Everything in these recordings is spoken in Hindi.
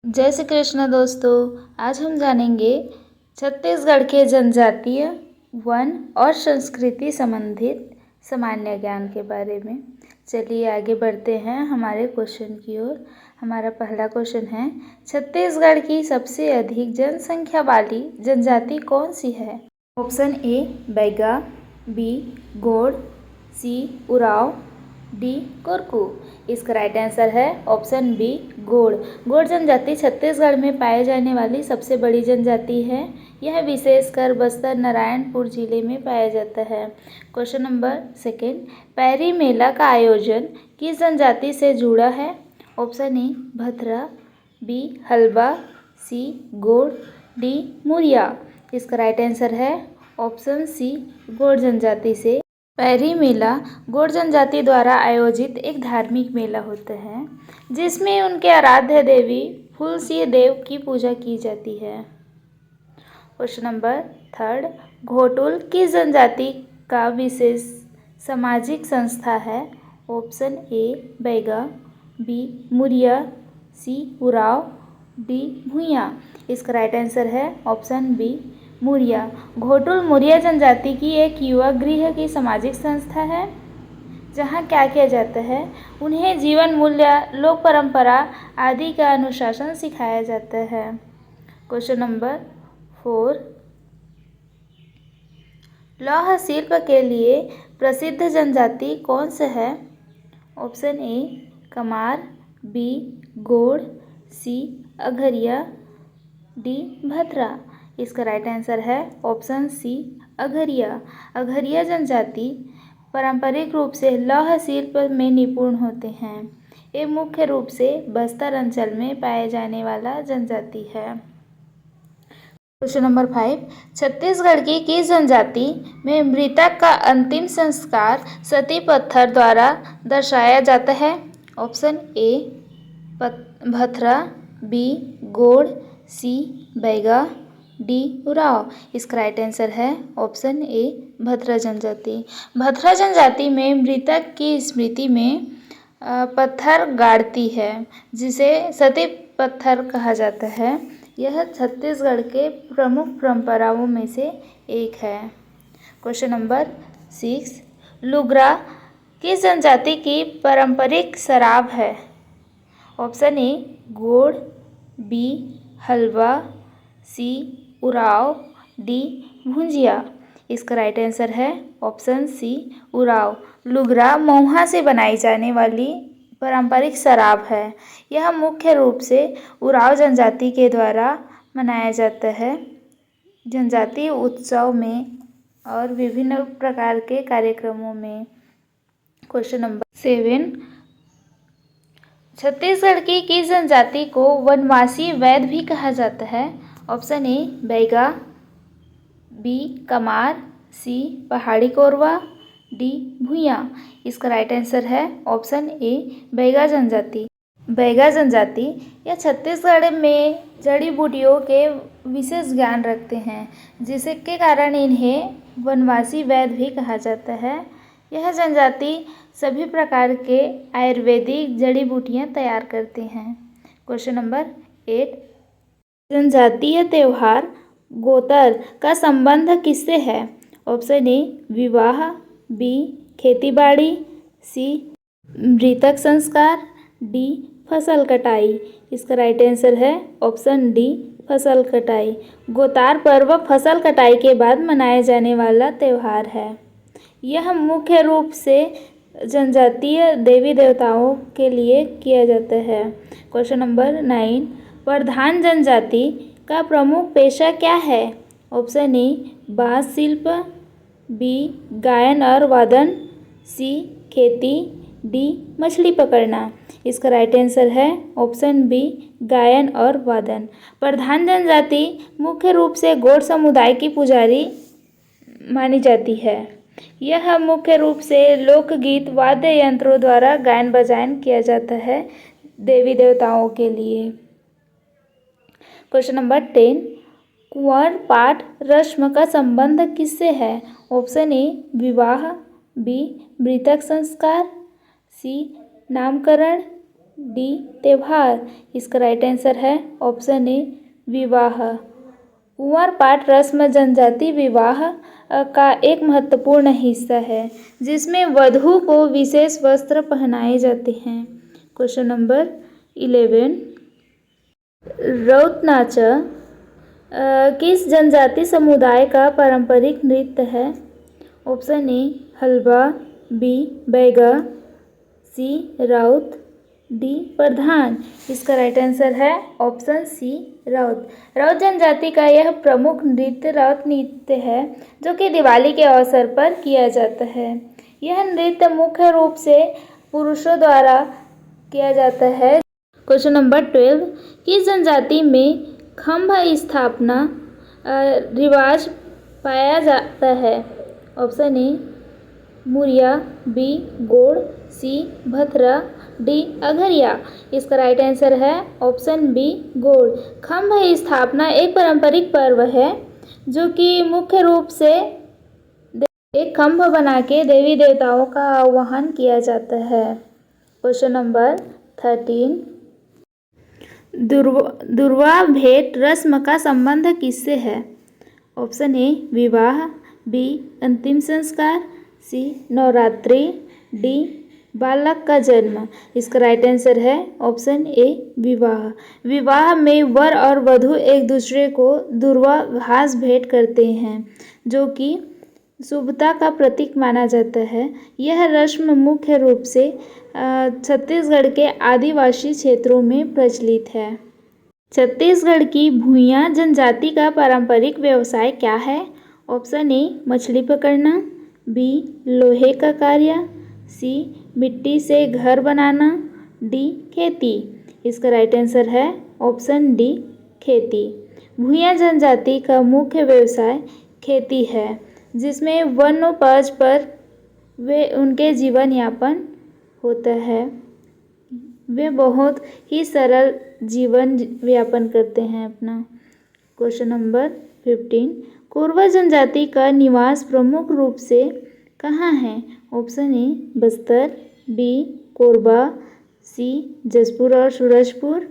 जय श्री कृष्ण दोस्तों। आज हम जानेंगे छत्तीसगढ़ के जनजातीय वन और संस्कृति संबंधित सामान्य ज्ञान के बारे में। चलिए आगे बढ़ते हैं हमारे क्वेश्चन की ओर। हमारा पहला क्वेश्चन है, छत्तीसगढ़ की सबसे अधिक जनसंख्या वाली जनजाति कौन सी है? Option A Baiga, B Gond, C Oraon, D Korku. इसका राइट आंसर है ऑप्शन बी गोंड। गोंड जनजाति छत्तीसगढ़ में पाए जाने वाली सबसे बड़ी जनजाति है। यह विशेषकर बस्तर नारायणपुर जिले में पाया जाता है। क्वेश्चन नंबर सेकेंड, पैरी मेला का आयोजन किस जनजाति से जुड़ा है? Option A Bhathra, B Halba, C Gond, D Muria. इसका राइट आंसर है ऑप्शन सी गोंड जनजाति से। पैरी मेला गोंड जनजाति द्वारा आयोजित एक धार्मिक मेला होता है जिसमें उनके आराध्य देवी फूलसिंह देव की पूजा की जाती है। क्वेश्चन नंबर थर्ड, घोटुल किस जनजाति का विशेष सामाजिक संस्था है? Option A Baiga, B Muria, C Oraon, D Bhuiyan. इसका राइट आंसर है ऑप्शन बी मुरिया। घोटुल मुरिया जनजाति की एक युवा गृह की सामाजिक संस्था है जहां क्या किया जाता है, उन्हें जीवन मूल्य, लोक परंपरा आदि का अनुशासन सिखाया जाता है। क्वेश्चन नंबर 4, लौह शिल्प के लिए प्रसिद्ध जनजाति कौन सा है? Option A Kamar, B Gond, C Aghariya, D Bhathra. इसका राइट आंसर है ऑप्शन सी अघरिया। अघरिया जनजाति पारंपरिक रूप से लौह शिल्प में निपुण होते हैं। ये मुख्य रूप से बस्तर अंचल में पाए जाने वाला जनजाति है। क्वेश्चन नंबर 5, छत्तीसगढ़ की किस जनजाति में मृतक का अंतिम संस्कार सती पत्थर द्वारा दर्शाया जाता है? Option A Bhathra, B Gond, C Baiga, D Oraon. इसका राइट आंसर है ऑप्शन ए भथरा जनजाति। भथरा जनजाति में मृतक की स्मृति में पत्थर गाड़ती है जिसे सती पत्थर कहा जाता है। यह छत्तीसगढ़ के प्रमुख परंपराओं में से एक है। क्वेश्चन नंबर 6, लुगरा किस जनजाति की पारंपरिक शराब है? Option A Gond, B Halba, C Oraon, D Bhunjia. इसका राइट आंसर है ऑप्शन सी उरांव। लुगरा महुआ से बनाई जाने वाली पारंपरिक शराब है। यह मुख्य रूप से उरांव जनजाति के द्वारा मनाया जाता है। जनजातीय उत्सव में और विभिन्न प्रकार के कार्यक्रमों में। क्वेश्चन नंबर 7, छत्तीसगढ़ की किस जनजाति को वनवासी वैद्य भी कहा जाता है? Option A Baiga, B Kamar, C Pahari Korwa, D Bhuiyan. इसका राइट आंसर है ऑप्शन ए बैगा जनजाति। बैगा जनजाति यह छत्तीसगढ़ में जड़ी बूटियों के विशेष ज्ञान रखते हैं जिसके कारण इन्हें वनवासी वैद्य भी कहा जाता है। यह जनजाति सभी प्रकार के आयुर्वेदिक जड़ी बूटियां तैयार करते हैं। क्वेश्चन नंबर 8, जनजातीय त्यौहार गोतर का संबंध किससे है? ऑप्शन ए विवाह, बी खेतीबाड़ी, सी मृतक संस्कार, डी फसल कटाई। इसका राइट आंसर है ऑप्शन डी फसल कटाई। गोतार पर्व फसल कटाई के बाद मनाया जाने वाला त्यौहार है। यह मुख्य रूप से जनजातीय देवी देवताओं के लिए किया जाता है। क्वेश्चन नंबर 9, प्रधान जनजाति का प्रमुख पेशा क्या है? ऑप्शन ए बांस शिल्प, बी गायन और वादन, सी खेती, डी मछली पकड़ना। इसका राइट आंसर है ऑप्शन बी गायन और वादन। प्रधान जनजाति मुख्य रूप से गोंड समुदाय की पुजारी मानी जाती है। यह मुख्य रूप से लोकगीत वाद्य यंत्रों द्वारा गायन बजायन किया जाता है देवी देवताओं के लिए। क्वेश्चन नंबर 10, कुंवर पाठ रस्म का संबंध किससे है? ऑप्शन ए विवाह, बी मृतक संस्कार, सी नामकरण, डी त्योहार। इसका राइट आंसर है ऑप्शन ए विवाह। कुंवर पाठ रस्म जनजाति विवाह का एक महत्वपूर्ण हिस्सा है जिसमें वधू को विशेष वस्त्र पहनाए जाते हैं। क्वेश्चन नंबर 11, रौत नाच किस जनजाति समुदाय का पारंपरिक नृत्य है? Option A Halba, B Baiga, C Raut, D Pradhan. इसका राइट आंसर है ऑप्शन सी राउत। राउत जनजाति का यह प्रमुख नृत्य राउत नृत्य है जो कि दिवाली के अवसर पर किया जाता है। यह नृत्य मुख्य रूप से पुरुषों द्वारा किया जाता है। क्वेश्चन नंबर 12, किस जनजाति में खम्भ स्थापना रिवाज पाया जाता है? ऑप्शन ए मुरिया, बी गोड़, सी भथरा, डी अघरिया। इसका राइट आंसर है ऑप्शन बी गोड़। खम्भ स्थापना एक पारंपरिक पर्व है जो कि मुख्य रूप से एक खम्भ बना के देवी देवताओं का आह्वान किया जाता है। क्वेश्चन नंबर 13, दुर्वा भेंट रस्म का संबंध किससे है? ऑप्शन ए विवाह, बी अंतिम संस्कार, सी नवरात्रि, डी बालक का जन्म। इसका राइट आंसर है ऑप्शन ए विवाह। विवाह में वर और वधू एक दूसरे को दुर्वा घास भेंट करते हैं जो कि शुभता का प्रतीक माना जाता है। यह रस्म मुख्य रूप से छत्तीसगढ़ के आदिवासी क्षेत्रों में प्रचलित है। छत्तीसगढ़ की भूइयाँ जनजाति का पारंपरिक व्यवसाय क्या है? ऑप्शन ए मछली पकड़ना, बी लोहे का कार्य, सी मिट्टी से घर बनाना, डी खेती। इसका राइट आंसर है ऑप्शन डी खेती। भूइयाँ जनजाति का मुख्य व्यवसाय खेती है जिसमें वनोपज पर वे उनके जीवन यापन होता है। वे बहुत ही सरल जीवन यापन करते हैं अपना। क्वेश्चन नंबर 15, कोरवा जनजाति का निवास प्रमुख रूप से कहाँ है? Option A Bastar, B Korba, C Jashpur और सूरजपुर,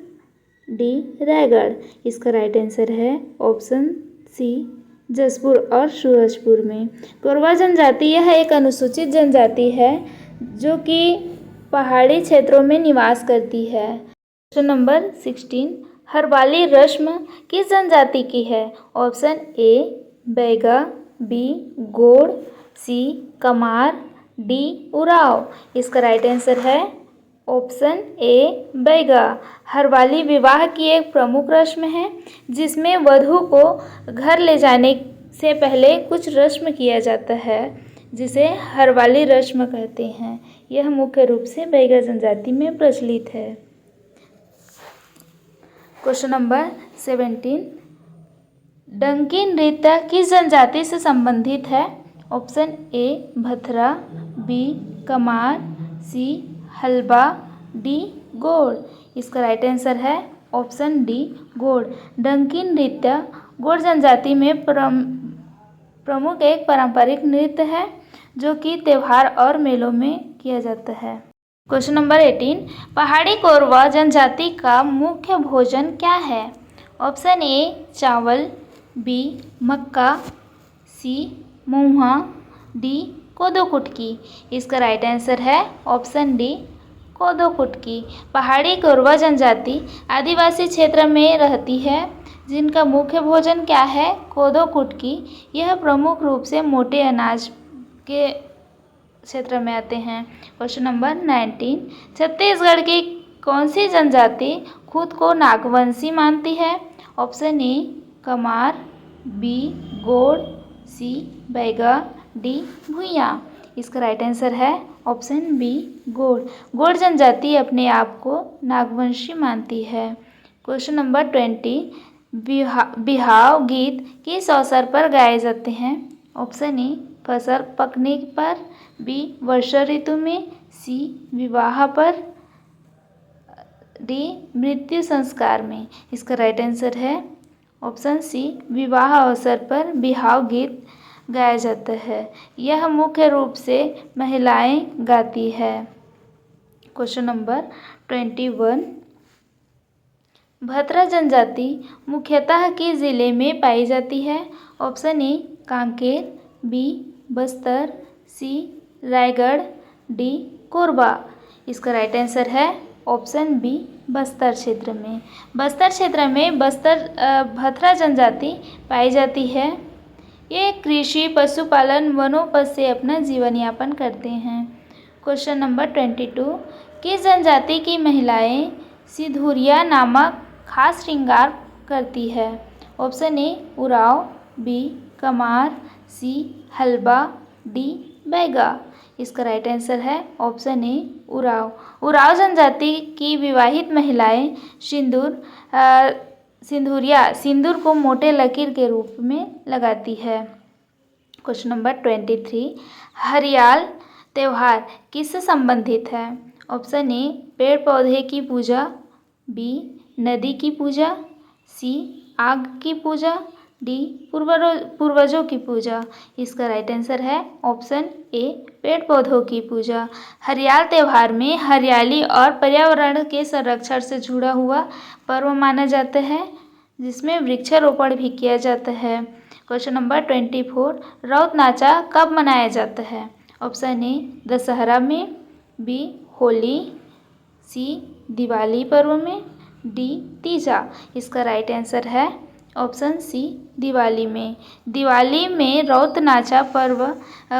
डी रायगढ़। इसका राइट आंसर है ऑप्शन सी जसपुर और सूरजपुर में। कोरवा जनजाति यह एक अनुसूचित जनजाति है जो कि पहाड़ी क्षेत्रों में निवास करती है। क्वेश्चन नंबर 16, हरवाली रस्म किस जनजाति की है? ऑप्शन ए बैगा, बी गोड़, सी कमार, डी उराव। इसका राइट आंसर है ऑप्शन ए बैगा। हरवाली विवाह की एक प्रमुख रस्म है जिसमें वधू को घर ले जाने से पहले कुछ रस्म किया जाता है जिसे हरवाली रस्म कहते हैं। यह मुख्य रूप से बैगा जनजाति में प्रचलित है। क्वेश्चन नंबर 17, डंकी नृत्य किस जनजाति से संबंधित है? Option A Bhathra, B Kamar, C Halba, D Gond. इसका राइट आंसर है ऑप्शन डी गोड़। डंकी नृत्य गोड़ जनजाति में प्रमुख एक पारंपरिक नृत्य है जो कि त्योहार और मेलों में किया जाता है। क्वेश्चन नंबर 18, पहाड़ी कोरवा जनजाति का मुख्य भोजन क्या है? ऑप्शन ए चावल, बी मक्का, सी मुहा, डी कोदो कुटकी। इसका राइट आंसर है ऑप्शन डी कोदो कुटकी। पहाड़ी कोरवा जनजाति आदिवासी क्षेत्र में रहती है जिनका मुख्य भोजन क्या है? कोदो कुटकी। यह प्रमुख रूप से मोटे अनाज के क्षेत्र में आते हैं। क्वेश्चन नंबर 19, छत्तीसगढ़ की कौन सी जनजाति खुद को नागवंशी मानती है? ऑप्शन ए कमार, बी गोड़, सी बैगा, डी भूइयाँ। इसका राइट आंसर है ऑप्शन बी गोड़। गोड़ जनजाति अपने आप को नागवंशी मानती है। क्वेश्चन नंबर 20, बिहाव गीत किस अवसर पर गाए जाते हैं? ऑप्शन ए फसल पकने पर, बी वर्षा ऋतु में, सी विवाह पर, डी मृत्यु संस्कार में। इसका राइट आंसर है ऑप्शन सी विवाह अवसर पर बिहाव गीत गाया जाता है। यह मुख्य रूप से महिलाएं गाती है। Question number 21। भतरा जनजाति मुख्यतः किस जिले में पाई जाती है? Option A Kanker, B Bastar, C Raigarh, D Korba. इसका राइट आंसर है ऑप्शन बी बस्तर क्षेत्र में। बस्तर क्षेत्र में भतरा जनजाति पाई जाती है। ये कृषि, पशुपालन, वनोपज से अपना जीवन यापन करते हैं। Question number 22। किस जनजाति की महिलाएं सिंदूरिया नामक खास श्रृंगार करती है? Option A Oraon, B Kamar, C Halba, D Baiga. इसका राइट आंसर है ऑप्शन ए उरांव। उरांव जनजाति की विवाहित महिलाएं सिंदूर को मोटे लकीर के रूप में लगाती है। Question number 23। हरियाल त्यौहार किससे संबंधित है? ऑप्शन ए पेड़ पौधे की पूजा, बी नदी की पूजा, सी आग की पूजा, डी पूर्वजों की पूजा। इसका राइट आंसर है ऑप्शन ए पेड़ पौधों की पूजा। हरियाल त्यौहार में हरियाली और पर्यावरण के संरक्षण से जुड़ा हुआ पर्व माना जाता है, जिसमें वृक्षारोपण भी किया जाता है। Question number 24। रौत नाचा कब मनाया जाता है? ऑप्शन ए दशहरा में, बी होली, सी दिवाली पर्व में, डी तीजा। इसका राइट आंसर है ऑप्शन सी दिवाली में। दिवाली में रौत नाचा पर्व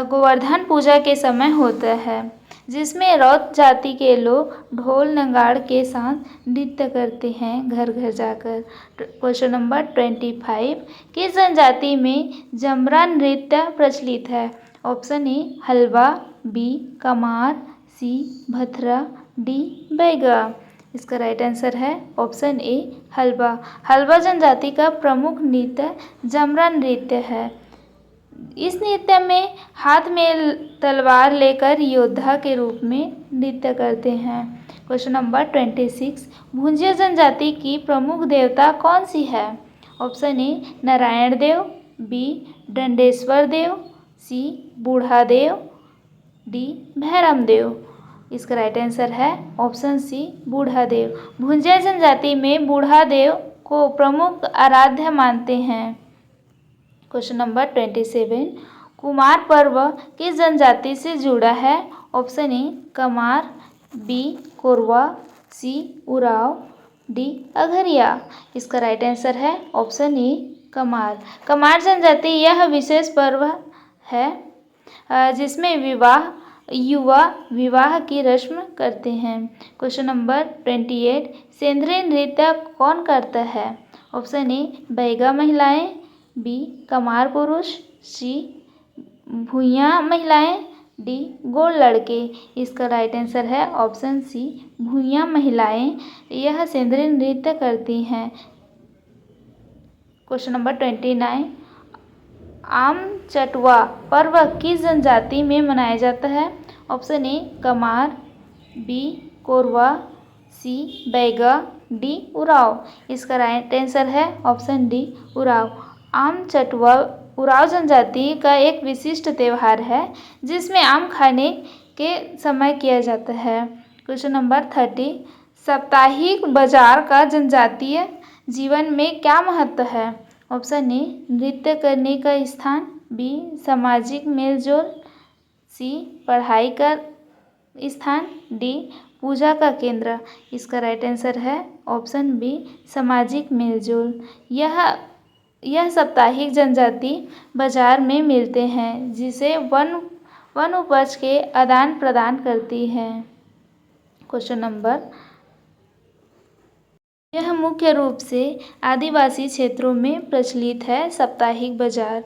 गोवर्धन पूजा के समय होता है, जिसमें रौत जाति के लोग ढोल नगाड़ के साथ नृत्य करते हैं घर घर जाकर। Question number 25। किस जनजाति में जमरा नृत्य प्रचलित है? Option A Halba, B Kamar, C Bhathra, D Baiga. इसका राइट आंसर है ऑप्शन ए हलवा। हलवा जनजाति का प्रमुख नृत्य जमरा नृत्य है। इस नृत्य में हाथ में तलवार लेकर योद्धा के रूप में नृत्य करते हैं। Question number 26। भुंजिया जनजाति की प्रमुख देवता कौन सी है? Option A Narayan Dev, B Dandeshwar Dev, C Budha Dev, D Bhairam Dev. इसका राइट आंसर है ऑप्शन सी बूढ़ा देव। भुंजिया जनजाति में बूढ़ा देव को प्रमुख आराध्य मानते हैं। Question number 27। कुमार पर्व किस जनजाति से जुड़ा है? Option A Kamar, B Korwa, C Oraon, D Aghariya. इसका राइट आंसर है ऑप्शन ए कमार। कमार जनजाति यह विशेष पर्व है जिसमें युवा विवाह की रस्म करते हैं। Question number 28। सेंधरी नृत्य कौन करता है? ऑप्शन ए बैगा महिलाएं, बी कमार पुरुष, सी भूइयां महिलाएं, डी गोड़ लड़के। इसका राइट आंसर है ऑप्शन सी भूइयां महिलाएं यह सेंधरी नृत्य करती हैं। Question number 29। आम चटवा पर्व किस जनजाति में मनाया जाता है? Option A Kamar, B Korwa, C Baiga, D Oraon. इसका राइट आंसर है ऑप्शन डी उरांव। आम चटवा उरांव जनजाति का एक विशिष्ट त्यौहार है, जिसमें आम खाने के समय किया जाता है। Question number 30। साप्ताहिक बाजार का जनजातीय जीवन में क्या महत्व है? ऑप्शन ए नृत्य करने का स्थान, बी सामाजिक मेलजोल, सी पढ़ाई का स्थान, डी पूजा का केंद्र। इसका राइट आंसर है ऑप्शन बी सामाजिक मेलजोल। यह साप्ताहिक जनजाति बाजार में मिलते हैं, जिसे वन उपज के आदान प्रदान करती है। Question number. यह मुख्य रूप से आदिवासी क्षेत्रों में प्रचलित है साप्ताहिक बाजार।